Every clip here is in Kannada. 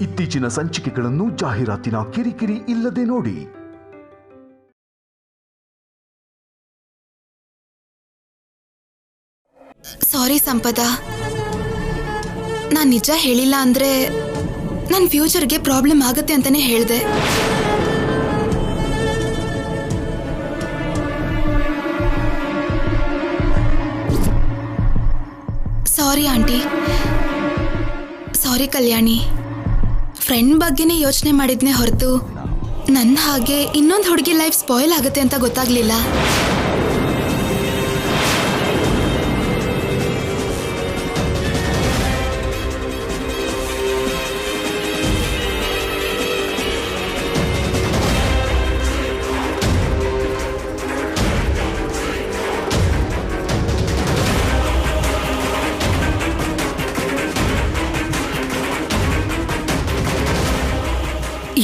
ಇತ್ತೀಚಿನ ಸಂಚಿಕೆಗಳನ್ನು ಜಾಹೀರಾತಿನ ಕಿರಿಕಿರಿ ಇಲ್ಲದೆ ನೋಡಿ. ಸಾರಿ ಸಂಪದ, ನಾನ್ ನಿಜ ಹೇಳಿಲ್ಲ ಅಂದ್ರೆ ನನ್ನ ಫ್ಯೂಚರ್ಗೆ ಪ್ರಾಬ್ಲಮ್ ಆಗತ್ತೆ ಅಂತಾನೆ ಹೇಳ್ದೆ. Sorry aunty. ಸಾರಿ ಕಲ್ಯಾಣಿ. ಫ್ರೆಂಡ್ ಬಗ್ಗೆನೇ ಯೋಚನೆ ಮಾಡಿದ್ನೆ ಹೊರತು ನನ್ನ ಹಾಗೆ ಇನ್ನೊಂದು ಹುಡುಗಿ ಲೈಫ್ ಸ್ಪಾಯ್ಲ್ ಆಗುತ್ತೆ ಅಂತ ಗೊತ್ತಾಗ್ಲಿಲ್ಲ.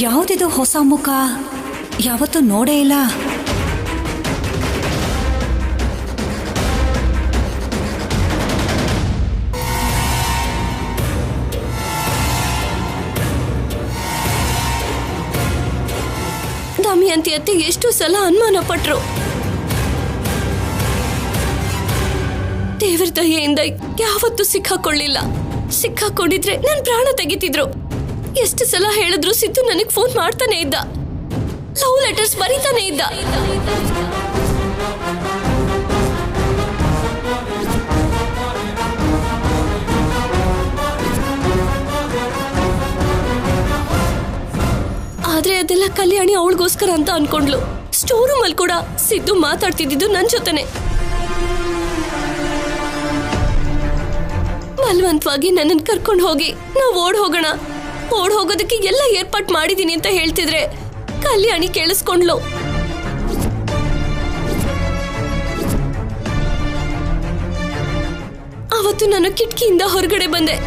ಯಾವುದಿದು ಹೊಸ ಮುಖ? ಯಾವತ್ತೂ ನೋಡೇ ಇಲ್ಲ. ದಮಯಂತಿ ಅತ್ತೆ ಎಷ್ಟು ಸಲ ಅನುಮಾನ ಪಟ್ರು. ದೇವರ ದಯೆಯಿಂದ ಯಾವತ್ತೂ ಸಿಕ್ಕಾಕೊಳ್ಳಿಲ್ಲ. ಸಿಕ್ಕಾಕೊಂಡಿದ್ರೆ ನನ್ ಪ್ರಾಣ ತೆಗಿತಿದ್ರು. ಎಷ್ಟು ಸಲ ಹೇಳಿದ್ರು ಸಿದ್ದು ನನಗೆ ಫೋನ್ ಮಾಡ್ತಾನೆ ಇದ್ದ, ಲವ್ ಲೆಟರ್ಸ್ ಬರೀತಾನೆ ಇದ್ದ. ಆದ್ರೆ ಅದೆಲ್ಲ ಕಲ್ಯಾಣಿ ಅವಳಿಗೋಸ್ಕರ ಅಂತ ಅನ್ಕೊಂಡ್ಲು. ಸ್ಟೋರ್ ರೂಮ್ ಅಲ್ಲಿ ಕೂಡ ಸಿದ್ದು ಮಾತಾಡ್ತಿದ್ದು ನನ್ ಜೊತೆನೆ. ಬಲವಂತವಾಗಿ ನನ್ನನ್ನು ಕರ್ಕೊಂಡು ಹೋಗಿ ನಾವು ಓಡ್ ಹೋಗೋದಕ್ಕೆ ಎಲ್ಲ ಏರ್ಪಾಟ್ ಮಾಡಿದೀನಿ ಅಂತ ಹೇಳ್ತಿದ್ರೆ ಕಲ್ಯಾಣಿ ಕೇಳಿಸ್ಕೊಂಡ್ಲು. ಅವತ್ತು ನಾನು ಕಿಟಕಿಯಿಂದ ಹೊರಗಡೆ ಬಂದೆ.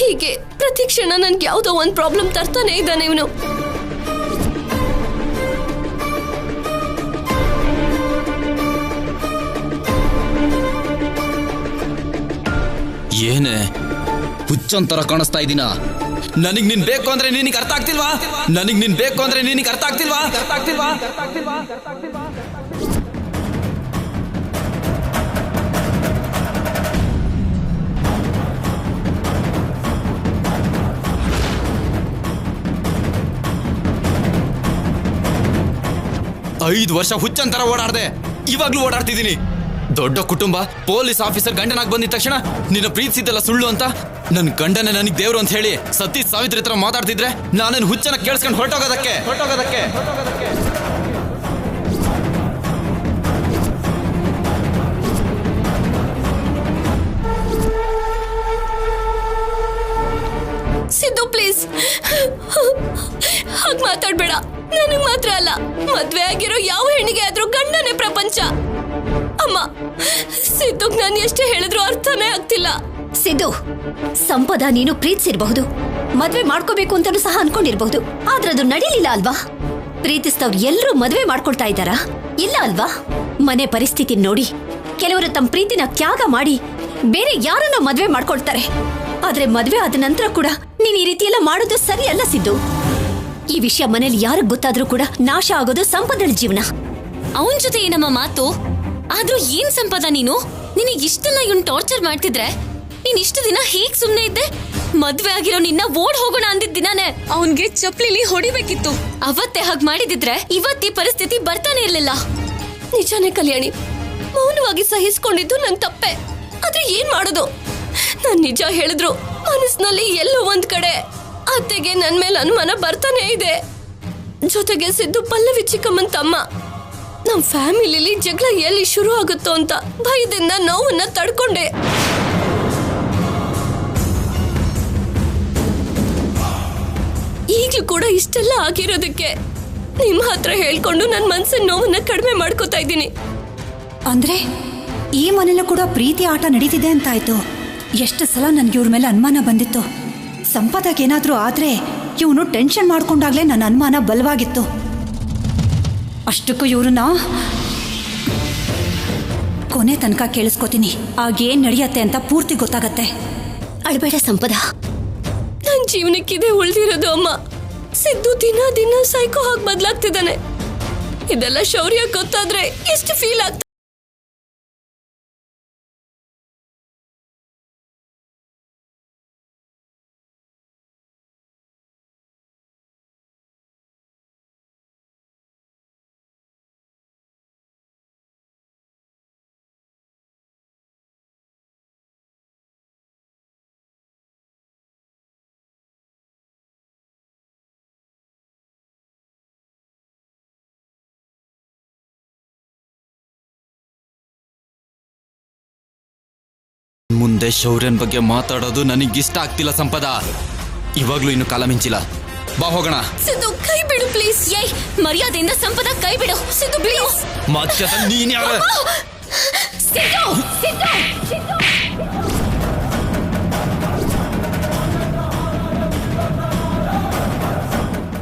ಹೀಗೆ ಪ್ರತಿ ಕ್ಷಣ ನನ್ಗೆ ಯಾವುದೋ ಒಂದು ಪ್ರಾಬ್ಲಮ್ ತರ್ತಾನೆ ಇದ್ದಾನೆ ಇವನು. ಏನೇ ಹುಚ್ಚೊಂತರ ಕಾಣಿಸ್ತಾ ಇದ್ದೀನ? ನನಗ್ ನೀನ್ ಬೇಕು ಅಂದ್ರೆ ನಿನಗೆ ಅರ್ಥ ಆಗ್ತಿಲ್ವಾ? ನನಗ್ ನೀನ್ ಬೇಕು ಅಂದ್ರೆ ನಿನಗೆ ಅರ್ಥ ಆಗ್ತಿಲ್ವಾ? 5 ವರ್ಷ ಹುಚ್ಚಂತರ ಓಡಾಡ್ದೆ, ಇವಾಗ್ಲೂ ಓಡಾಡ್ತಿದ್ದೀನಿ. ದೊಡ್ಡ ಕುಟುಂಬ, ಪೊಲೀಸ್ ಆಫೀಸರ್ ಗಂಡನಾಗಿ ಬಂದಿದ ತಕ್ಷಣ ನಿನ್ನ ಪ್ರೀತಿಸಿದ್ದೆಲ್ಲ ಸುಳ್ಳು ಅಂತ, ನನ್ನ ಗಂಡನೇ ನನಗೆ ದೇವ್ರು ಅಂತ ಹೇಳಿ ಸತಿ ಸಾವಿತ್ರಿ ಹತ್ರ ಮಾತಾಡ್ತಿದ್ರೆ ನಾನೇನು ಹುಚ್ಚನ ಕೇಳಿಸ್ಕೊಂಡು ಹೊರಟೋಗೋದಕ್ಕೆ. ಸಿದ್ದು ಪ್ಲೀಸ್ ಹಾಗೆ ಮಾತಾಡ್ಬೇಡ. ನನಗ್ ಮಾತ್ರ ಅಲ್ಲ, ಮದ್ವೆ ಆಗಿರೋ ಯಾವ ಹೆಣ್ಣಿಗೆ ಆದ್ರೂ ಗಂಡನೇ ಪ್ರಪಂಚ. ಅಮ್ಮ, ಸಿದ್ದುಗ್ ನಾನು ಎಷ್ಟೇ ಹೇಳಿದ್ರು ಅರ್ಥನೇ ಆಗ್ತಿಲ್ಲ. ಸಿದ್ದು, ಸಂಪದ ನೀನು ಪ್ರೀತಿಸಿರ್ಬಹುದು, ಮದ್ವೆ ಮಾಡ್ಕೋಬೇಕು ಅಂತಾನು ಸಹ ಅನ್ಕೊಂಡಿರ್ಬಹುದು. ಆದ್ರೆ ಅದು ನಡೀಲಿಲ್ಲ ಅಲ್ವಾ? ಪ್ರೀತಿಸಿದವ್ರು ಎಲ್ಲರೂ ಮದ್ವೆ ಮಾಡ್ಕೊಳ್ತಾ ಇದ್ದಾರಾ? ಇಲ್ಲ ಅಲ್ವಾ? ಮನೆ ಪರಿಸ್ಥಿತಿ ನೋಡಿ ಕೆಲವರು ತಮ್ಮ ಪ್ರೀತಿನ ತ್ಯಾಗ ಮಾಡಿ ಬೇರೆ ಯಾರನ್ನ ಮದ್ವೆ ಮಾಡ್ಕೊಳ್ತಾರೆ. ಆದ್ರೆ ಮದ್ವೆ ಆದ ನಂತರ ಕೂಡ ನೀನ್ ಈ ರೀತಿ ಎಲ್ಲ ಮಾಡೋದು ಸರಿ ಅಲ್ಲ ಸಿದ್ದು. ಈ ವಿಷಯ ಮನೇಲಿ ಯಾರಿಗ್ ಗೊತ್ತಾದ್ರೂ ಕೂಡ ನಾಶ ಆಗೋದು ಸಂಪದಳ ಜೀವನ. ಅವನ್ ಜೊತೆ ಏನಮ್ಮ ಮಾತು? ಆದ್ರೂ ಏನ್ ಸಂಪದ ನೀನು? ನಿನಗೆ ಇಷ್ಟೆಲ್ಲ ಇವನ್ ಟಾರ್ಚರ್ ಮಾಡ್ತಿದ್ರೆ ನೀನ್ ಇಷ್ಟು ದಿನ ಹೇಗ್ ಸುಮ್ನೆ ಇದ್ದೆ? ಮದ್ವೆ ಆಗಿರೋ ನಿನ್ನ ಓಡ್ ಹೋಗೋಣ ಅಂದಿದ್ ದಿನಾನೇ ಅವನ್ಗೆ ಚಪ್ಲಿಲಿ ಹೊಡಿಬೇಕಿತ್ತು. ಅವತ್ತೇ ಹಾಗೆ ಮಾಡಿದಿದ್ರೆ ಇವತ್ತಿ ಪರಿಸ್ಥಿತಿ ಬರ್ತಾನೆ ಇರ್ಲಿಲ್ಲ. ನಿಜಾನೇ ಕಲ್ಯಾಣಿ, ಮೌನವಾಗಿ ಸಹಿಸ್ಕೊಂಡಿದ್ದು ನನ್ ತಪ್ಪೆ. ಆದ್ರೆ ಏನ್ ಮಾಡೋದು? ನಾನ್ ನಿಜ ಹೇಳಿದ್ರು ಮನಸ್ಸಿನಲ್ಲಿ ಎಲ್ಲೋ ಒಂದ್ ಕಡೆ ಅತ್ತೆಗೆ ನನ್ ಮೇಲೆ ಅನುಮಾನ ಬರ್ತಾನೆ ಇದೆ. ಜೊತೆಗೆ ಸಿದ್ದು ಪಲ್ಲವಿ ಚಿಕ್ಕಮ್ಮನ್ ತಮ್ಮ. ನಮ್ ಫ್ಯಾಮಿಲಿಲಿ ಜಗಳ ಎಲ್ಲಿ ಶುರು ಆಗುತ್ತೋ ಅಂತ ಭಯದಿಂದ ನೋವನ್ನ ತಡ್ಕೊಂಡೆ. ಈಗ್ಲೂ ಕೂಡ ಇಷ್ಟೆಲ್ಲ ಆಗಿರೋದಕ್ಕೆ ನಿಮ್ಮ ಹತ್ರ ಹೇಳ್ಕೊಂಡು ನನ್ ಮನ್ಸಿನ ನೋವನ್ನ ಕಡಿಮೆ ಮಾಡ್ಕೋತಾ ಇದ್ದೀನಿ. ಅಂದ್ರೆ ಈ ಮನೇಲೂ ಕೂಡ ಪ್ರೀತಿ ಆಟ ನಡೀತಿದೆ ಅಂತಾಯ್ತು. ಎಷ್ಟು ಸಲ ನನಗೆ ಇವ್ರ ಮೇಲೆ ಅನುಮಾನ ಬಂದಿತ್ತು. ಸಂಪದಾಗೇನಾದರೂ ಆದರೆ ಇವನು ಟೆನ್ಷನ್ ಮಾಡ್ಕೊಂಡಾಗಲೇ ನನ್ನ ಅನುಮಾನ ಬಲವಾಗಿತ್ತು. ಅಷ್ಟಕ್ಕೂ ಇವ್ರನ್ನ ಕೊನೆ ತನಕ ಕೇಳಿಸ್ಕೊತೀನಿ. ಆಗೇನು ನಡೆಯತ್ತೆ ಅಂತ ಪೂರ್ತಿ ಗೊತ್ತಾಗತ್ತೆ. ಅಳ್ಬೇಡ ಸಂಪದ. ನನ್ನ ಜೀವನಕ್ಕಿದೆ ಉಳ್ದಿರೋದು ಅಮ್ಮ. ಸಿದ್ದು ದಿನ ಸೈಕೋ ಹಾಗೆ ಬದಲಾಗ್ತಿದ್ದಾನೆ. ಇದೆಲ್ಲ ಶೌರ್ಯ ಗೊತ್ತಾದ್ರೆ ಎಷ್ಟು ಫೀಲ್ ಆಗ್ತದೆ. ಮುಂದೆ ಶೌರ್ಯನ್ ಬಗ್ಗೆ ಮಾತಾಡೋದು ನನಗಿಷ್ಟ ಆಗ್ತಿಲ್ಲ ಸಂಪದ. ಇವಾಗ್ಲೂ ಇನ್ನು ಕಾಲ ಮಿಂಚಿಲ್ಲ. ಬಾ ಹೋಗೋಣ. ಸಿದ್ದು ಕೈ ಬಿಡು ಪ್ಲೀಸ್. ಏಯ್ ಮರ್ಯಾದೆಯಿಂದ ಸಂಪದ ಕೈ ಬಿಡು. ಸಿದ್ದು ಬಿಡು. ಮತ್ತೆ ನೀನ್ ಯಾರ? ಸಿದ್ದು ಸಿದ್ದು ಸಿದ್ದು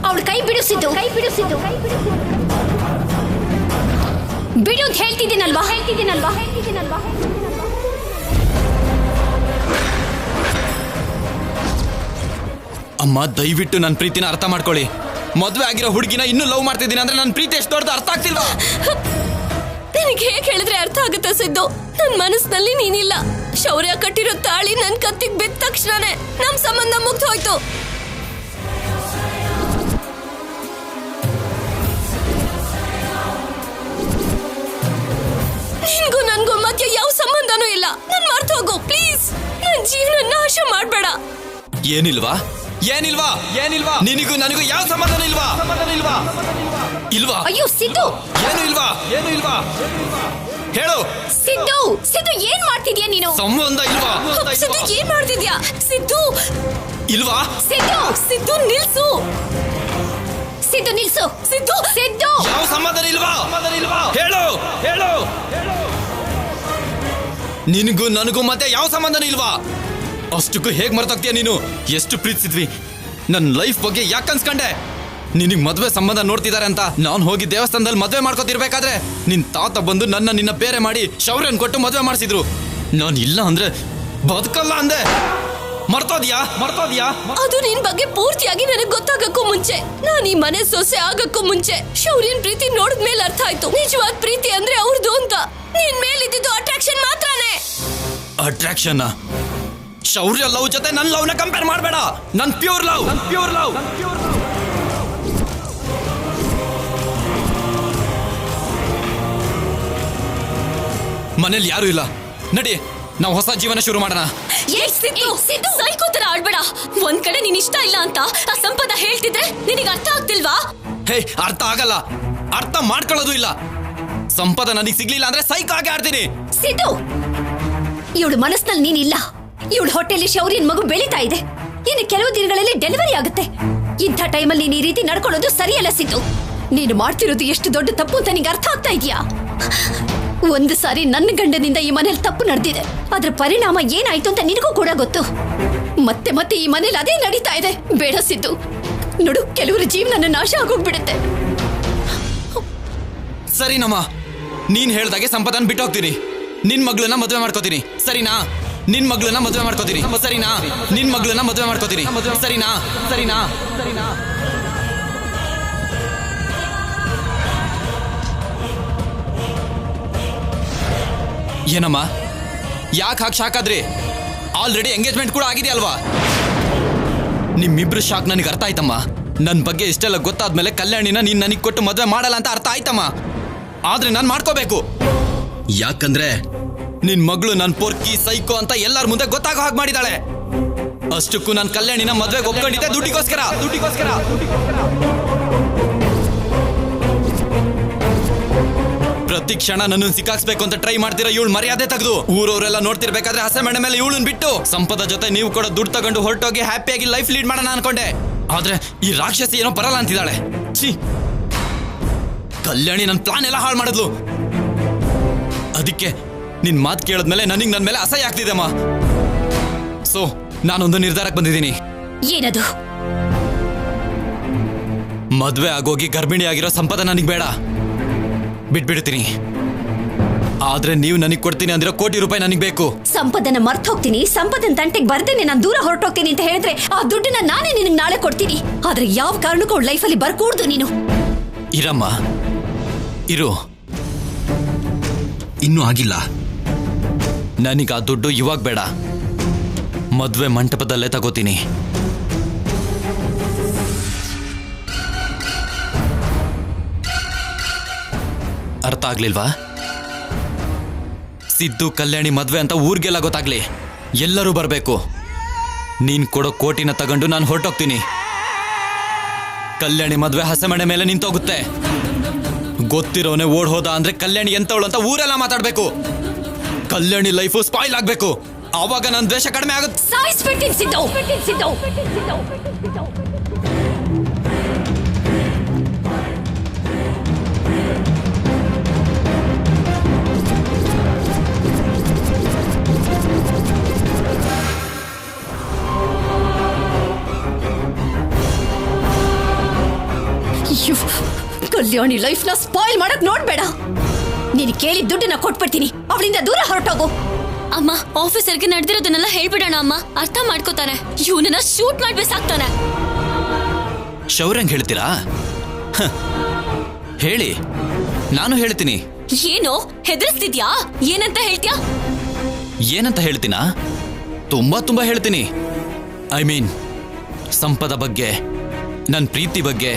ಅವಳು ಕೈ ಬಿಡು ಸಿದ್ದು. ಕೈ ಬಿಡು ಸಿದ್ದು. ಬಿಡು ಅಂತ ಹೇಳ್ತಿದ್ದೀನಲ್ವಾ. ಅಮ್ಮ ದಯವಿಟ್ಟು ನನ್ನ ಪ್ರೀತಿನ ಅರ್ಥ ಮಾಡ್ಕೊಳ್ಳಿ. ಮದ್ವೆ ಆಗಿರೋ ಹುಡುಗಿನ ಇನ್ನೂ ಲವ್ ಮಾಡ್ತಿದ್ದೀನಿ ಅಂದ್ರೆ ನನ್ನ ಪ್ರೀತಿ ಎಷ್ಟು ದೊಡ್ಡದು ಅರ್ಥ ಆಗ್ತಿಲ್ವಾ? ನಿನಗೆ ಹೇಗೆ ಹೇಳಿದ್ರೆ ಅರ್ಥ ಆಗುತ್ತೆ ಸಿದ್ದು? ನನ್ನ ಮನಸ್ಸಿನಲ್ಲಿ ನೀನಿಲ್ಲ. ಶೌರ್ಯ ಕಟ್ಟಿರೋ ತಾಳಿ ನನ್ನ ಕತ್ತಿಗೆ ಬಿದ್ದ ತಕ್ಷಣನೇ ನಮ್ಮ ಸಂಬಂಧ ಮುಗ್ದು ಹೋಯ್ತು. ನಿನ್ಗೂ ನನ್ಗೂ ಮಧ್ಯ ಯಾವ ಸಂಬಂಧನೂ ಇಲ್ಲ. ನನ್ ಮರ್ತು ಹೋಗು ಪ್ಲೀಸ್. ನನ್ನ ಜೀವನ ನಾಶ ಮಾಡ್ಬೇಡ. ಏನಿಲ್ವಾ? ನಿನಗೂ ನನಗೂ ಯಾವ ಸಂಬಂಧನೂ ಇಲ್ವಾ? ಅಯ್ಯೋ ಸಿದ್ದು. ಏನು ಇಲ್ವಾ? ಹೇಳು. ಸಿದ್ದು ಏನ್ ಮಾಡ್ತಿದ್ಯಾ ನೀನು? ಸಂಬಂಧ ಇಲ್ವಾ? ಸಿದ್ದು ಏನ್ ಮಾಡ್ತಿದ್ಯಾ? ಸಿದ್ದು ಇಲ್ವಾ? ಸಿದ್ದು ನಿಲ್ಸು. ಸಿದ್ದು ನಿಲ್ಸು. ಸಿದ್ದು ಯಾವ ಸಂಬಂಧ ಇಲ್ವಾ? ಹೇಳು. ನಿನಗೂ ನನಗೂ ಮತ್ತೆ ಯಾವ ಸಂಬಂಧನೂ ಇಲ್ವಾ? ಅಷ್ಟಕ್ಕೂ ಹೇಗ್ ಮರ್ತೋಗ್ತೀಯ ನೀನು? ಎಷ್ಟು ಪ್ರೀತಿಸಿದ್ವಿ. ನನ್ನ ಲೈಫ್ ಬಗ್ಗೆ ಯಾಕೆ ಅನ್ಸ್ಕೊಂಡೆ? ನಿನಗ್ ಮದ್ವೆ ಸಂಬಂಧ ನೋಡ್ತಿದ್ದಾರೆ ಅಂತ ನಾನು ಹೋಗಿ ದೇವಸ್ಥಾನದಲ್ಲಿ ಮದ್ವೆ ಮಾಡ್ಕೋತಿರ್ಬೇಕಾದ್ರೆ ನಿನ್ ತಾತ ಬಂದು ನಿನ್ನ ಬೇರೆ ಮಾಡಿ ಶೌರ್ಯನ್ ಕೊಟ್ಟು ಮದ್ವೆ ಮಾಡಿಸಿದ್ರು. ನಾನು ಇಲ್ಲ ಅಂದ್ರೆ ಬದುಕಲ್ಲ ಅಂದೆ. ಮರ್ತೋದ್ಯಾ? ಅದು ನಿನ್ ಬಗ್ಗೆ ಪೂರ್ತಿಯಾಗಿ ನನಗೆ ಗೊತ್ತಾಗಕ್ಕೂ ಮುಂಚೆ, ನಾನು ಈ ಮನೆ ಸೊಸೆ ಆಗಕ್ಕೂ ಮುಂಚೆ ಶೌರ್ಯನ್ ಪ್ರೀತಿ ನೋಡಿದ್ಮೇಲೆ ಅರ್ಥ ಆಯ್ತು. ನಿಜವಾದ ಪ್ರೀತಿ ಅಂದ್ರೆ ಅವ್ರದ್ದು ಅಂತ. ನಿನ್ ಮೇಲಿದ್ದು ಅಟ್ರಾಕ್ಷನ್ ಮಾತ್ರನೇ. ಅಟ್ರಾಕ್ಷನ್? ಶೌರ್ಯ ಲವ್ ಜೊತೆ ನನ್ನ ಲವ್ನ ಕಂಪೇರ್ ಮಾಡಬೇಡ. ನನ್ ಪ್ಯೂರ್ ಲವ್. ಮನೇಲಿ ಯಾರು ಇಲ್ಲ. ನಡಿ, ನಾವು ಹೊಸ ಜೀವನ ಶುರು ಮಾಡೋಣ. ಸೈಕೋ ತರ ಆಡ್ಬೇಡ. ಒಂದ್ ಕಡೆ ನೀನ್ ಇಷ್ಟ ಇಲ್ಲ ಅಂತ ಆ ಸಂಪದ ಹೇಳ್ತಿದ್ರೆ ನಿನಗೆ ಅರ್ಥ ಆಗ್ತಿಲ್ವಾ? ಹೇ, ಅರ್ಥ ಆಗಲ್ಲ. ಅರ್ಥ ಮಾಡ್ಕೊಳ್ಳೋದು ಇಲ್ಲ. ಸಂಪದ ನನಗೆ ಸಿಗ್ಲಿಲ್ಲ ಅಂದ್ರೆ ಸೈಕೋ ಆಗಿ ಆಡ್ತೀನಿ. ಸಿದ್ದು, ಇವಳು ಮನಸ್ಸಿನಲ್ಲಿ ನೀನಿಲ್ಲ. ಇವಳು ಹೊಟ್ಟೆಲಿ ಶೌರ್ಯನ್ ಮಗು ಬೆಳೀತಾ ಇದೆ. ಇನ್ನು ಕೆಲವು ದಿನಗಳಲ್ಲಿ ಡೆಲಿವರಿ ಆಗುತ್ತೆ. ಇಂಥ ಟೈಮಲ್ಲಿ ನೀನು ಈ ರೀತಿ ನಡ್ಕೊಳ್ಳೋದು ಸರಿಯಲ್ಲ ಸಿದ್ದು. ನೀನು ಮಾಡ್ತಿರೋದು ಎಷ್ಟು ದೊಡ್ಡ ತಪ್ಪು ಅಂತ ನಿಂಗೆ ಅರ್ಥ ಆಗ್ತಾ ಇದೆಯಾ? ಒಂದು ಸಾರಿ ನನ್ನ ಗಂಡನಿಂದ ಈ ಮನೇಲಿ ತಪ್ಪು ನಡೆದಿದೆ. ಅದ್ರ ಪರಿಣಾಮ ಏನಾಯ್ತು ಅಂತ ನಿನಗೂ ಕೂಡ ಗೊತ್ತು. ಮತ್ತೆ ಈ ಮನೇಲಿ ಅದೇ ನಡೀತಾ ಇದೆ. ಬೇಡ ಸಿದ್ದು, ನೋಡು, ಕೆಲವರ ಜೀವನ ನಾಶ ಆಗೋಗ್ಬಿಡುತ್ತೆ. ಸರಿನಮ್ಮ, ನೀನ್ ಹೇಳ್ದಾಗೆ ಸಂಪದನ್ ಬಿಟ್ಟು ಹೋಗ್ತೀನಿ. ನಿನ್ ಮಗಳನ್ನ ಮದುವೆ ಮಾಡ್ಕೋತೀನಿ, ಸರಿನಾ? ನಿನ್ ಮಗಳನ್ನ ಮದುವೆ ಮಾಡ್ಕೋತೀನಿ, ಸರಿನಾ? ನಿನ್ ಮಗಳನ್ನ ಮದುವೆ ಮಾಡ್ಕೋತೀನಿ, ಸರಿನಾ? ಏನಮ್ಮ, ಯಾಕೆ ಹಾಗೆ ಶಾಕ್ ಆದ್ರಿ? ಆಲ್ರೆಡಿ ಎಂಗೇಜ್ಮೆಂಟ್ ಕೂಡ ಆಗಿದೆ ಅಲ್ವಾ? ನಿಮ್ಮಿಬ್ರು ಶಾಕ್ ನನಗೆ ಅರ್ಥ ಆಯ್ತಮ್ಮ. ನನ್ನ ಬಗ್ಗೆ ಇಷ್ಟೆಲ್ಲ ಗೊತ್ತಾದ್ಮೇಲೆ ಕಲ್ಯಾಣಿನ ನೀನ್ ನನಗೆ ಕೊಟ್ಟು ಮದುವೆ ಮಾಡಲ್ಲ ಅಂತ ಅರ್ಥ ಆಯ್ತಮ್ಮ. ಆದ್ರೆ ನಾನು ಮಾಡ್ಕೋಬೇಕು. ಯಾಕಂದ್ರೆ ನಿನ್ ಮಗಳು ನನ್ ಪೊರ್ಕಿ ಸೈಕೋ ಅಂತ ಎಲ್ಲರ ಮುಂದೆ ಗೊತ್ತಾಗೋ ಹಾಗೆ ಮಾಡಿದಾಳೆ. ಅಷ್ಟಕ್ಕೂ ನಾನು ಕಲ್ಯಾಣಿನ ಮದುವೆಗೆ ಒಪ್ಕೊಂಡಿದ್ದೆ ದುಡ್ಡಿಗೋಸ್ಕರ. ಪ್ರತಿ ಕ್ಷಣ ನನ್ನನ್ನು ಸಿಕ್ಕಾಕ್ಸ್ಬೇಕು ಅಂತ ಟ್ರೈ ಮಾಡ್ತಿರೋ ಇವಳು ಮರ್ಯಾದೆ ತೆಗೆದು ಊರವರೆಲ್ಲ ನೋಡ್ತಿರ್ಬೇಕಾದ್ರೆ ಹಸೆ ಮಣ್ಣೆ ಮೇಲೆ ಇವಳನ್ನ ಬಿಟ್ಟು ಸಂಪದ ಜೊತೆ ನೀವು ಕೂಡ ದುಡ್ಡು ತಗೊಂಡು ಹೊರಟೋಗಿ ಹ್ಯಾಪಿಯಾಗಿ ಲೈಫ್ ಲೀಡ್ ಮಾಡೋಣ ಅನ್ಕೊಂಡೆ. ಆದ್ರೆ ಈ ರಾಕ್ಷಸಿ ಏನೋ ಬರಲ್ಲ ಅಂತಿದ್ದಾಳೆ. ಛೀ, ಕಲ್ಯಾಣಿ ನನ್ನ ಪ್ಲಾನ್ ಎಲ್ಲ ಹಾಳು ಮಾಡಿದ್ಲು. ಅದಕ್ಕೆ ನಿನ್ ಮಾತು ಕೇಳಿದ್ಮೇಲೆ ನನಗೆ ನನ್ನ ಮೇಲೆ ಅಸಹ್ಯ ಆಗ್ತಿದೆಮ್ಮ. ಸೊ ನಾನೊಂದು ನಿರ್ಧಾರಕ್ಕೆ ಬಂದಿದ್ದೀನಿ. ಏನದು? ಮದ್ವೆ ಆಗೋಗಿ ಗರ್ಭಿಣಿ ಆಗಿರೋ ಸಂಪದ ನನಗೆ ಬೇಡ, ಬಿಟ್ಬಿಡ್ತೀನಿ. ಆದ್ರೆ ನೀವು ನನಗೆ ಕೊಡ್ತೀನಿ ಅಂದಿರೋ ₹1,00,00,000 ನನಗೆ ಬೇಕು. ಸಂಪದನ ಮರ್ತು ಹೋಗ್ತೀನಿ, ಸಂಪದನ ತಂಟೆಗೆ ಬರ್ದೇನೆ ನಾನು ದೂರ ಹೊರಟೋಗ್ತೀನಿ ಅಂತ ಹೇಳಿದ್ರೆ ಆ ದುಡ್ಡನ್ನ ನಾನೇ ನಿನಗೆ ನಾಳೆ ಕೊಡ್ತೀನಿ. ಆದ್ರೆ ಯಾವ ಕಾರಣಕ್ಕೂ ಅವಳ ಲೈಫಲ್ಲಿ ಬರ್ಕೂಡ್ದು ನೀನು. ಇರಮ್ಮ, ಇರು. ಇನ್ನೂ ಆಗಿಲ್ಲ. ನನಗೆ ಆ ದುಡ್ಡು ಇವಾಗ ಬೇಡ, ಮದ್ವೆ ಮಂಟಪದಲ್ಲೇ ತಗೋತೀನಿ. ಅರ್ಥ ಆಗ್ಲಿಲ್ವಾ? ಸಿದ್ದು ಕಲ್ಯಾಣಿ ಮದ್ವೆ ಅಂತ ಊರಿಗೆಲ್ಲ ಗೊತ್ತಾಗ್ಲಿ, ಎಲ್ಲರೂ ಬರಬೇಕು. ನೀನ್ ಕೊಡೋ ಕೋಟಿನ ತಗೊಂಡು ನಾನು ಹೊರಟೋಗ್ತೀನಿ. ಕಲ್ಯಾಣಿ ಮದ್ವೆ ಹಸೆಮಣೆ ಮೇಲೆ ನಿಂತೋಗುತ್ತೆ. ಗೊತ್ತಿರೋನೆ ಓಡ್ ಹೋದ ಅಂದ್ರೆ ಕಲ್ಯಾಣಿ ಎಂತವಳು ಅಂತ ಊರೆಲ್ಲ ಮಾತಾಡ್ಬೇಕು. ಕಲ್ಯಾಣಿ ಲೈಫು ಸ್ಪಾಯ್ಲ್ ಆಗ್ಬೇಕು. ಆವಾಗ ನನ್ನ ದ್ವೇಷ ಕಡಿಮೆ ಆಗುತ್ತೆ. ಸಾಯಿಸ್ಬಿಡ್ತೀನಿ ಸಿದ್ದು. ಕಲ್ಯಾಣಿ ಲೈಫ್ ನ ಸ್ಪಾಯ್ಲ್ ಮಾಡಕ್ ನೋಡ್ಬೇಡ. ನೀನು ಕೇಳಿ ದುಡ್ಡನ್ನ ಕೊಟ್ಬಿಡ್ತೀನಿ, ಅವಳಿಂದ ದೂರ ಹೊರಟೋಗು. ಅಮ್ಮ, ಆಫೀಸರ್ಗೆ ನಡೆದಿರೋದನ್ನೆಲ್ಲ ಹೇಳ್ಬಿಡೋಣ ಅಮ್ಮ, ಅರ್ಥ ಮಾಡ್ಕೋತಾನೆ. ಇವನನ್ನ ಶೂಟ್ ಮಾಡ್ಬೇಕಾಗ್ತಾನೆ. ಶೌರ್ಯಂಗ್ ಹೇಳ್ತೀರಾ? ಹೇಳಿ, ನಾನು ಹೇಳ್ತೀನಿ. ಏನೋ ಹೆದರ್ಸ್ತಿದ್ಯಾ? ಏನಂತ ಹೇಳ್ತೀಯಾ? ಏನಂತ ಹೇಳ್ತೀನಾ? ತುಂಬಾ ಹೇಳ್ತೀನಿ. ಐ ಮೀನ್, ಸಂಪದ ಬಗ್ಗೆ, ನನ್ನ ಪ್ರೀತಿ ಬಗ್ಗೆ,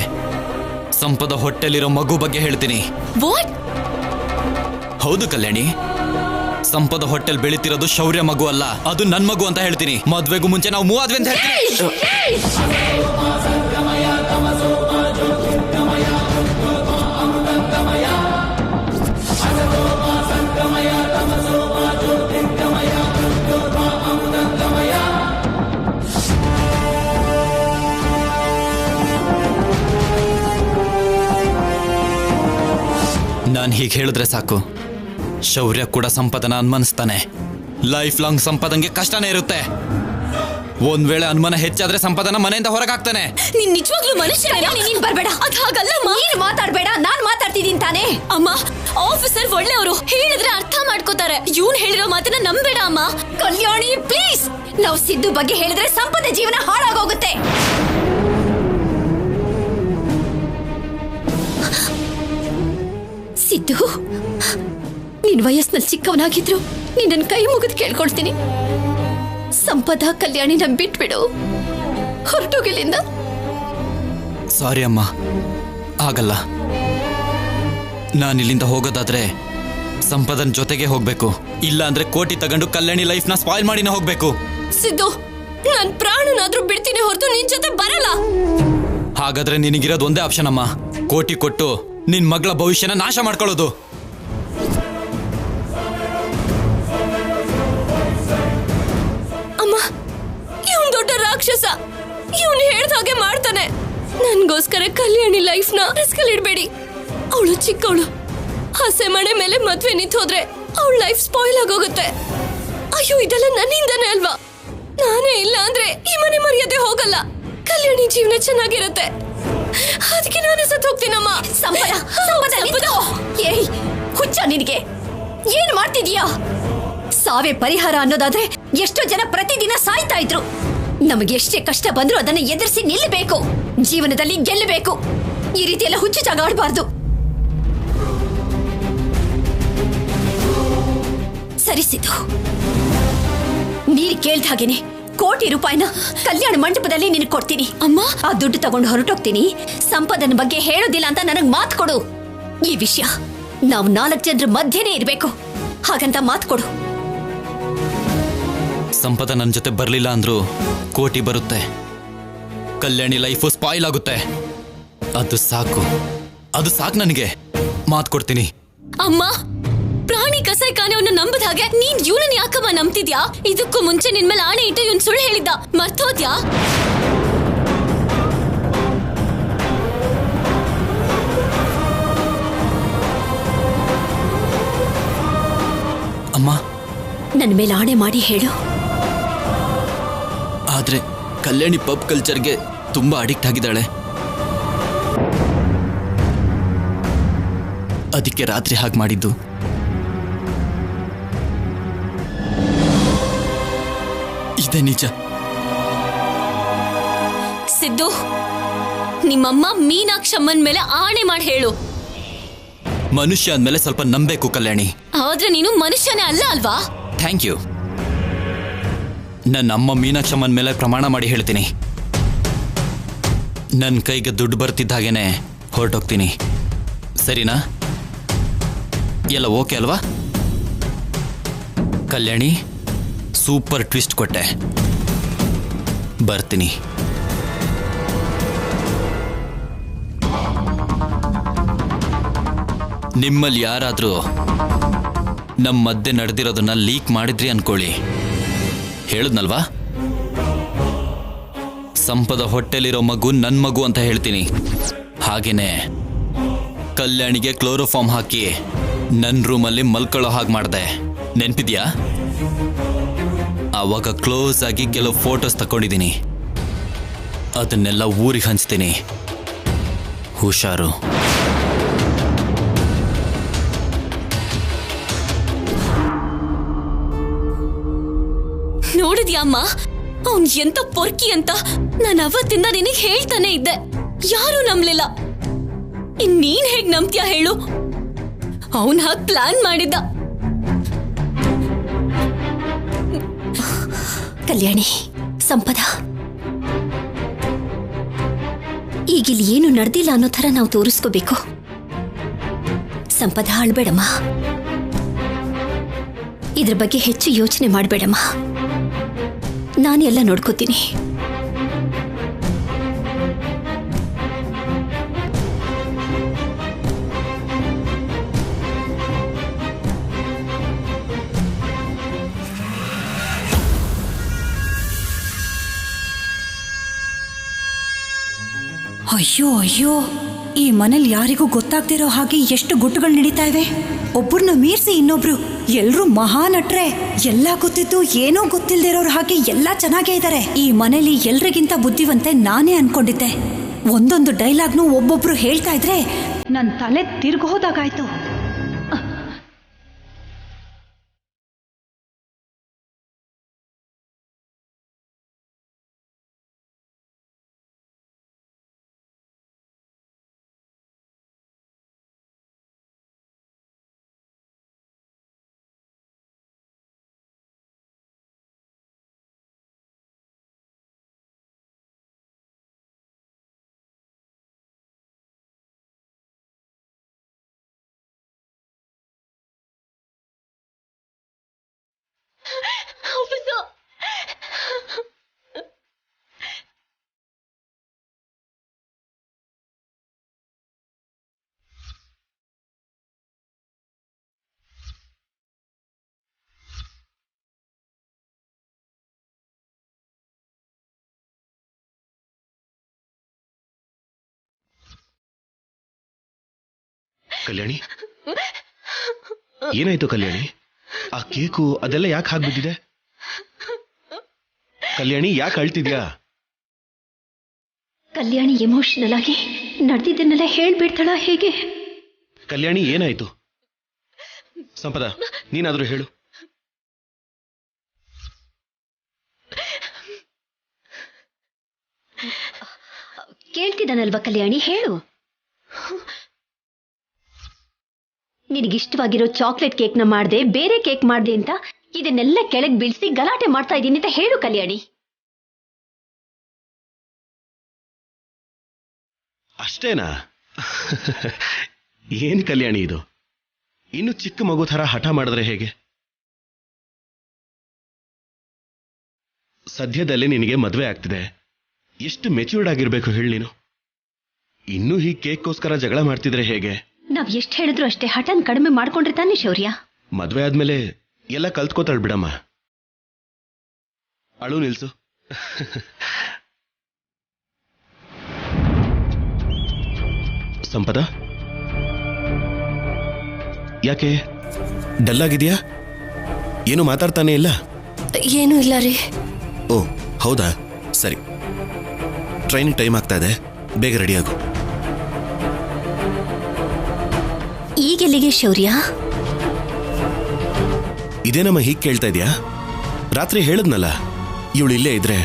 ಸಂಪದ ಹೊಟ್ಟೆಲಿರೋ ಮಗು ಬಗ್ಗೆ ಹೇಳ್ತೀನಿ. ವಾಟ್? ಹೌದು ಕಲ್ಯಾಣಿ, ಸಂಪದ ಹೊಟ್ಟೆಲ್ ಬೆಳಿತಿರೋದು ಶೌರ್ಯ ಮಗು ಅಲ್ಲ, ಅದು ನನ್ ಮಗು ಅಂತ ಹೇಳ್ತೀನಿ. ಮದ್ವೆಗೂ ಮುಂಚೆ ನಾವು ಮೂವಾದ್ವಿ ಅಂತ ಹೇಳ್ತೀನಿ. ನಾನು ಹೀಗೆ ಹೇಳಿದ್ರೆ ಸಾಕು, ಶೌರ್ಯ ಕೂಡ ಸಂಪದನ ಅನುಮಾನಿಸ್ತಾನೆ. ಲೈಫ್ ಲಾಂಗ್ ಸಂಪದಂಗೆ ಕಷ್ಟನೇ ಇರುತ್ತೆ. ಒಂದ್ ವೇಳೆ ಅನುಮಾನ ಹೆಚ್ಚಾದ್ರೆ ಸಂಪದನ ಮನೆಯಿಂದ ಹೊರಗಾಗ್ತಾನೆ. ನೀನ್ ನಿಜವಾಗ್ಲೂ ಮನುಷ್ಯನೇ? ನೀನ್ ಬರ್ಬೇಡ. ಅದ್ ಹಾಗಲ್ಲಮ್ಮ. ನೀನು ಮಾತಾಡ್ಬೇಡ, ನಾನ್ ಮಾತಾಡ್ತಿದ್ದೀನಿ ತಾನೇ. ಅಮ್ಮ, ಆಫೀಸರ್ ಒಳ್ಳೆಯವರು, ಹೇಳಿದ್ರೆ ಅರ್ಥ ಮಾಡ್ಕೋತಾರೆ. ಇವ್ನು ಹೇಳಿರೋ ಮಾತನ್ನ ನಂಬೇಡ ಅಮ್ಮ. ಕಲ್ಯಾಣಿ ಪ್ಲೀಸ್, ನಾವು ಸಿದ್ದು ಬಗ್ಗೆ ಹೇಳಿದ್ರೆ ಸಂಪದ ಜೀವನ ಹಾಳಾಗೋಗುತ್ತೆ. ಸಿದ್ದು, ನಿನ್ ವಯಸ್ಸಿನಲ್ಲಿ ಚಿಕ್ಕವನಾಗಿದ್ರು ನಿನ್ನ ಕೈ ಮುಗಿದು ಕೇಳ್ಕೊಳ್ತೀನಿ, ಸಂಪದ ಕಲ್ಯಾಣಿನ ಬಿಟ್ಬಿಡು, ಹೊರಟೋಗಿಲ್ಲಿಂದ. ಸಾರಿ ಅಮ್ಮ, ಆಗಲ್ಲ. ನಾನಿಲ್ಲಿಂದ ಹೋಗೋದಾದ್ರೆ ಸಂಪದನ್ ಜೊತೆಗೆ ಹೋಗ್ಬೇಕು, ಇಲ್ಲ ಅಂದ್ರೆ ಕೋಟಿ ತಗೊಂಡು ಕಲ್ಯಾಣಿ ಲೈಫ್ನ ಸ್ಪಾಯ್ಲ್ ಮಾಡಿನ ಹೋಗ್ಬೇಕು. ಸಿದ್ದು, ನನ್ ಪ್ರಾಣನಾದ್ರೂ ಬಿಡ್ತೀನಿ ಹೊರತು ನಿನ್ ಜೊತೆ ಬರಲ್ಲ. ಹಾಗಾದ್ರೆ ನಿನಗಿರೋದು ಒಂದೇ ಆಪ್ಷನ್ ಅಮ್ಮ, ಕೋಟಿ ಕೊಟ್ಟು ನಿನ್ ಮಗಳ ಭವಿಷ್ಯನ ನಾಶ ಮಾಡ್ಕೊಳ್ಳೋದು. ಅಮ್ಮ, ಇವನ್ ದೊಡ್ಡ ರಾಕ್ಷಸ, ಇವನ್ ಹೇಳ್ದ ಹಾಗೆ ಮಾಡ್ತಾನೆ. ನನ್ಗೋಸ್ಕರ ಕಲ್ಯಾಣಿ ಲೈಫ್ನ ರಿಸ್ಕಲ್ಲಿ ಇಡ್ಬೇಡಿ. ಅವಳು ಚಿಕ್ಕವಳು, ಹಸೆ ಮನೆ ಮೇಲೆ ಮದ್ವೆ ನಿಂತು ಹೋದ್ರೆ ಅವಳ ಲೈಫ್ ಸ್ಪಾಯ್ಲ್ ಆಗೋಗುತ್ತೆ. ಅಯ್ಯೋ, ಇದೆಲ್ಲ ನನ್ನಿಂದಾನೆ ಅಲ್ವಾ? ನಾನೇ ಇಲ್ಲ ಅಂದ್ರೆ ಈ ಮನೆ ಮರ್ಯಾದೆ ಹೋಗಲ್ಲ, ಕಲ್ಯಾಣಿ ಜೀವನ ಚೆನ್ನಾಗಿರುತ್ತೆ. ಅದಕ್ಕೆ ನಾನೇ ಸತ್ತು ಹೋಗ್ತೀನಮ್ಮ. ಏಯ್ ಹುಚ್ಚ, ನಿನಗೆ ಏನ್ ಮಾಡ್ತಿದೀಯಾ? ಸಾವೇ ಪರಿಹಾರ ಅನ್ನೋದಾದ್ರೆ ಎಷ್ಟೋ ಜನ ಪ್ರತಿದಿನ ಸಾಯ್ತಾ ಇದ್ರು. ನಮಗೆ ಎಷ್ಟೇ ಕಷ್ಟ ಬಂದ್ರೂ ಅದನ್ನ ಎದುರಿಸಿ ನಿಲ್ಲಬೇಕು, ಜೀವನದಲ್ಲಿ ಗೆಲ್ಲಬೇಕು. ಈ ರೀತಿ ಎಲ್ಲ ಹುಚ್ಚುಚಾಗ ಆಡಬಾರ್ದು. ಸರಿಸಿತು, ನೀನು ಕೇಳ್ದ ಹಾಗೇನೆ ₹1,00,00,000 ಕಲ್ಯಾಣ ಮಂಟಪದಲ್ಲಿ ನಿನಗೆ ಕೊಡ್ತೀನಿ. ಅಮ್ಮ, ಆ ದುಡ್ಡು ತಗೊಂಡು ಹೊರಟೋಗ್ತೀನಿ. ಸಂಪದನ ಬಗ್ಗೆ ಹೇಳೋದಿಲ್ಲ ಅಂತ ನನಗ್ ಮಾತು ಕೊಡು. ಈ ವಿಷಯ ನಾವು 4 ಜನರ ಮಧ್ಯೆನೇ ಇರ್ಬೇಕು, ಹಾಗಂತ ಮಾತು ಕೊಡು. ಸಂಪದ ನನ್ನ ಜೊತೆ ಬರ್ಲಿಲ್ಲ ಅಂದ್ರೂ ಕೋಟಿ ಬರುತ್ತೆ, ಕಲ್ಯಾಣಿ ಲೈಫು ಸ್ಪಾಯ್ಲ್ ಆಗುತ್ತೆ. ಅದು ಸಾಕು ನನಗೆ. ಮಾತು ಕೊಡ್ತೀನಿ. ಅಮ್ಮ, ಪ್ರಾಣಿ ಕಸಾಯಿಖಾನೆಯನ್ನು ನಂಬದ ಹಾಗೆ ನೀನ್ ಇವನನ್ನ ಯಾಕಮ್ಮ ನಂಬ್ತಿದ್ಯಾ? ಇದಕ್ಕೂ ಮುಂಚೆ ನಿನ್ ಮೇಲೆ ಆಣೆ ಇಟ್ಟು ಇವನ್ ಸುಳ್ಳು ಹೇಳಿದ್ದ, ಮರ್ತೋದ್ಯಾ? ಅಮ್ಮ, ನನ್ನ ಮೇಲೆ ಆಣೆ ಮಾಡಿ ಹೇಳು, ಆದ್ರೆ ಕಲ್ಯಾಣಿ ಪಬ್ ಕಲ್ಚರ್ಗೆ ತುಂಬಾ ಅಡಿಕ್ಟ್ ಆಗಿದ್ದಾಳೆ. ಅದಕ್ಕೆ ರಾತ್ರಿ ಹಾಗೆ ಮಾಡಿದ್ದು. ಇದೇ ನಿಜ. ಸಿದ್ದು, ನಿಮ್ಮಮ್ಮ ಮೀನಾಕ್ಷಮ್ಮನ್ ಮೇಲೆ ಆಣೆ ಮಾಡಿ ಹೇಳು. ಮನುಷ್ಯ ಅಂದ್ಮೇಲೆ ಸ್ವಲ್ಪ ನಂಬೇಕು ಕಲ್ಯಾಣಿ. ಆದ್ರೆ ನೀನು ಮನುಷ್ಯನೇ ಅಲ್ಲ ಅಲ್ವಾ? Thank you. ನನ್ನ ಅಮ್ಮ ಮೀನಾಕ್ಷಮ್ಮನ್ ಮೇಲೆ ಪ್ರಮಾಣ ಮಾಡಿ ಹೇಳ್ತೀನಿ. ನನ್ನ ಕೈಗೆ ದುಡ್ಡು ಬರ್ತಿದ್ದ ಹಾಗೇನೆ ಹೊರಟೋಗ್ತೀನಿ. ಸರಿನಾ? ಎಲ್ಲ ಓಕೆ ಅಲ್ವಾ? ಕಲ್ಯಾಣಿ, ಸೂಪರ್ ಟ್ವಿಸ್ಟ್ ಕೊಟ್ಟೆ. ಬರ್ತೀನಿ. ನಿಮ್ಮಲ್ಲಿ ಯಾರಾದರೂ ನಮ್ಮ ಮಧ್ಯೆ ನಡೆದಿರೋದನ್ನ ಲೀಕ್ ಮಾಡಿದ್ರಿ ಅನ್ಕೊಳ್ಳಿ, ಹೇಳುದ್ನಲ್ವಾ, ಸಂಪದ ಹೊಟ್ಟೆಲಿರೋ ಮಗು ನನ್ನ ಮಗು ಅಂತ ಹೇಳ್ತೀನಿ. ಹಾಗೇನೆ ಕಲ್ಯಾಣಿಗೆ ಕ್ಲೋರೋಫಾರ್ಮ್ ಹಾಕಿ ನನ್ನ ರೂಮಲ್ಲಿ ಮಲ್ಕೊಳ್ಳೋ ಹಾಗೆ ಮಾಡಿದೆ. ನೆನ್ಪಿದ್ಯಾ? ಆವಾಗ ಕ್ಲೋಸ್ ಆಗಿ ಕೆಲವು ಫೋಟೋಸ್ ತಗೊಂಡಿದ್ದೀನಿ. ಅದನ್ನೆಲ್ಲ ಊರಿಗೆ ಹಂಚ್ತೀನಿ. ಹುಷಾರು. ನೋಡಿದ್ಯಾ ಅಮ್ಮ, ಅವನ್ ಎಂತ ಪೊರ್ಕಿ ಅಂತ ನಾನು ಅವತ್ತಿಂದ ನಿನಗೆ ಹೇಳ್ತಾನೆ ಇದ್ದೆ. ಯಾರು ನಂಬಲಿಲ್ಲ. ನೀನ್ ಹೇಗ್ ನಂಬ್ತೀಯ ಹೇಳು? ಅವನ್ ಹಾಗೆ ಪ್ಲಾನ್ ಮಾಡಿದ್ದ. ಕಲ್ಯಾಣಿ, ಸಂಪದ, ಈಗಿಲ್ಲಿ ಏನು ನಡೆದಿಲ್ಲ ಅನ್ನೋ ಥರ ನಾವು ತೋರಿಸ್ಕೋಬೇಕು. ಸಂಪದ, ಅಳ್ಬೇಡಮ್ಮ. ಇದ್ರ ಬಗ್ಗೆ ಹೆಚ್ಚು ಯೋಚನೆ ಮಾಡಬೇಡಮ್ಮ. ನಾನು ಎಲ್ಲ ನೋಡ್ಕೋತೀನಿ. ಅಯ್ಯೋ ಅಯ್ಯೋ, ಈ ಮನೇಲಿ ಯಾರಿಗೂ ಗೊತ್ತಾಗ್ತಿರೋ ಹಾಗೆ ಎಷ್ಟು ಗುಟ್ಟುಗಳು ನಡೀತಾ ಇವೆ. ಒಬ್ಬರನ್ನ ಮೀರ್ಸಿ ಇನ್ನೊಬ್ರು. ಎಲ್ರೂ ಮಹಾನಟ್ರೆ. ಎಲ್ಲ ಗೊತ್ತಿದ್ದು ಏನೋ ಗೊತ್ತಿಲ್ದಿರೋರ್ ಹಾಗೆ ಎಲ್ಲ ಚೆನ್ನಾಗೇ ಇದ್ದಾರೆ. ಈ ಮನೇಲಿ ಎಲ್ರಿಗಿಂತ ಬುದ್ಧಿವಂತೆ ನಾನೇ ಅನ್ಕೊಂಡಿದ್ದೆ. ಒಂದೊಂದು ಡೈಲಾಗ್ನು ಒಬ್ಬೊಬ್ರು ಹೇಳ್ತಾ ಇದ್ರೆ ನನ್ನ ತಲೆ ತಿರ್ಗೋದಾಗಾಯ್ತು. ಕಲ್ಯಾಣಿ, ಏನಾಯ್ತು ಕಲ್ಯಾಣಿ? ಆ ಕೇಕು ಅದೆಲ್ಲ ಯಾಕೆ ಹಾಕ್ಬಿಟ್ಟಿದೆ? ಕಲ್ಯಾಣಿ, ಯಾಕೆ ಅಳ್ತಿದ್ಯಾ? ಕಲ್ಯಾಣಿ ಎಮೋಷನಲ್ ಆಗಿ ನಡೆದಿದ್ದನ್ನೆಲ್ಲ ಹೇಳ್ಬಿಡ್ತಾಳ ಹೇಗೆ? ಕಲ್ಯಾಣಿ, ಏನಾಯ್ತು? ಸಂಪದ, ನೀನಾದ್ರೂ ಹೇಳು. ಕೇಳ್ತಿದ್ದಾನಲ್ವಾ ಕಲ್ಯಾಣಿ, ಹೇಳು. ನಿನಗಿಷ್ಟವಾಗಿರೋ ಚಾಕ್ಲೇಟ್ ಕೇಕ್ನ ಮಾಡ್ದೆ, ಬೇರೆ ಕೇಕ್ ಮಾಡ್ದೆ ಅಂತ ಇದನ್ನೆಲ್ಲ ಕೆಳಗೆ ಬೀಳಿಸಿ ಗಲಾಟೆ ಮಾಡ್ತಾ ಇದ್ದೀನಿ ಅಂತ ಹೇಳು ಕಲ್ಯಾಣಿ. ಅಷ್ಟೇನಾ? ಏನ್ ಕಲ್ಯಾಣಿ ಇದು? ಇನ್ನು ಚಿಕ್ಕ ಮಗು ಥರ ಹಠ ಮಾಡಿದ್ರೆ ಹೇಗೆ? ಸದ್ಯದಲ್ಲೇ ನಿನಗೆ ಮದುವೆ ಆಗ್ತಿದೆ. ಎಷ್ಟು ಮೆಚ್ಯೂರ್ಡ್ ಆಗಿರ್ಬೇಕು ಹೇಳಿ ನೀನು. ಇನ್ನೂ ಹೀಗೆ ಕೇಕ್ಗೋಸ್ಕರ ಜಗಳ ಮಾಡ್ತಿದ್ರೆ ಹೇಗೆ? ನಾವ್ ಎಷ್ಟು ಹೇಳಿದ್ರು ಅಷ್ಟೇ ಹಠನ್ ಕಡಿಮೆ ಮಾಡ್ಕೊಂಡ್ರೆ ತಾನೇ ಶೌರ್ಯ. ಮದುವೆ ಆದ್ಮೇಲೆ ಎಲ್ಲ ಕಲ್ತ್ಕೋತಾಳ್ ಬಿಡಮ್ಮ. ಅಳು ನಿಲ್ಸು. ಸಂಪದ, ಯಾಕೆ ಡಲ್ ಆಗಿದೆಯಾ? ಏನು ಮಾತಾಡ್ತಾನೆ ಇಲ್ಲ? ಏನೂ ಇಲ್ಲ ರೀ. ಓ ಹೌದಾ? ಸರಿ, ಟ್ರೈನಿಗೆ ಟೈಮ್ ಆಗ್ತಾ ಇದೆ, ಬೇಗ ರೆಡಿ ಆಗು. ಈಗೆಲ್ಲಿಗೆ ಶೌರ್ಯ? ಇದೇನಮ್ಮ ಹೀಗೆ ಕೇಳ್ತಾ ಇದೆಯಾ? ರಾತ್ರಿ ಹೇಳಿದ್ನಲ್ಲ, ಇವಳು ಇಲ್ಲೇ ಇದ್ರೆ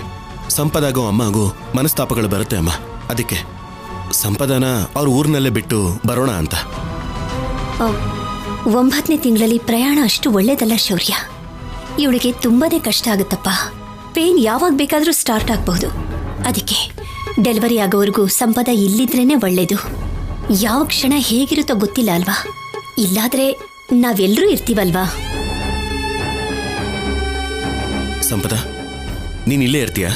ಸಂಪದಾಗೋ ಅಮ್ಮಗೂ ಮನಸ್ತಾಪಗಳು ಬರುತ್ತೆ ಅಮ್ಮ. ಅದಕ್ಕೆ ಸಂಪದಾನ ಅವ್ರ ಊರಿನಲ್ಲೇ ಬಿಟ್ಟು ಬರೋಣ ಅಂತ. 9ನೇ ತಿಂಗಳಲ್ಲಿ ಪ್ರಯಾಣ ಅಷ್ಟು ಒಳ್ಳೇದಲ್ಲ ಶೌರ್ಯ. ಇವಳಿಗೆ ತುಂಬಾನೇ ಕಷ್ಟ ಆಗುತ್ತಪ್ಪ. ಪೇನ್ ಯಾವಾಗ ಬೇಕಾದರೂ ಸ್ಟಾರ್ಟ್ ಆಗಬಹುದು. ಅದಕ್ಕೆ ಡೆಲಿವರಿ ಆಗೋವರೆಗೂ ಸಂಪದ ಇಲ್ಲಿದ್ರೇನೆ ಒಳ್ಳೇದು. ಯಾವ ಕ್ಷಣ ಹೇಗಿರುತ್ತೋ ಗೊತ್ತಿಲ್ಲ ಅಲ್ವಾ? ಇಲ್ಲಾದ್ರೆ ನಾವೆಲ್ಲರೂ ಇರ್ತೀವಲ್ವಾ? ಸಂಪದ, ನೀನ್ ಇಲ್ಲೇ ಇರ್ತೀಯಾ?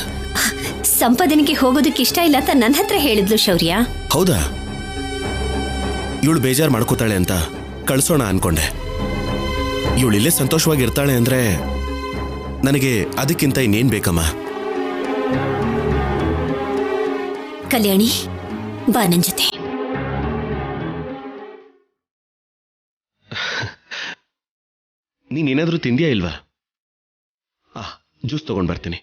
ಸಂಪದನಿಗೆ ಹೋಗೋದಕ್ಕೆ ಇಷ್ಟ ಇಲ್ಲ ಅಂತ ನನ್ನ ಹತ್ರ ಹೇಳಿದ್ಲು ಶೌರ್ಯ. ಹೌದಾ? ಇವಳು ಬೇಜಾರು ಮಾಡ್ಕೋತಾಳೆ ಅಂತ ಕಳ್ಸೋಣ ಅನ್ಕೊಂಡೆ. ಇವಳಿಲ್ಲೇ ಸಂತೋಷವಾಗಿರ್ತಾಳೆ ಅಂದ್ರೆ ನನಗೆ ಅದಕ್ಕಿಂತ ಇನ್ನೇನ್ ಬೇಕಮ್ಮ? ಕಲ್ಯಾಣಿ, ಬಾ ನನ್ ಜೊತೆ. ನೀನೇನಾದ್ರೂ ತಿಂದ್ಯಾ ಇಲ್ವಾ? ಜ್ಯೂಸ್ ತಗೊಂಡ್ ಬರ್ತೀನಿ.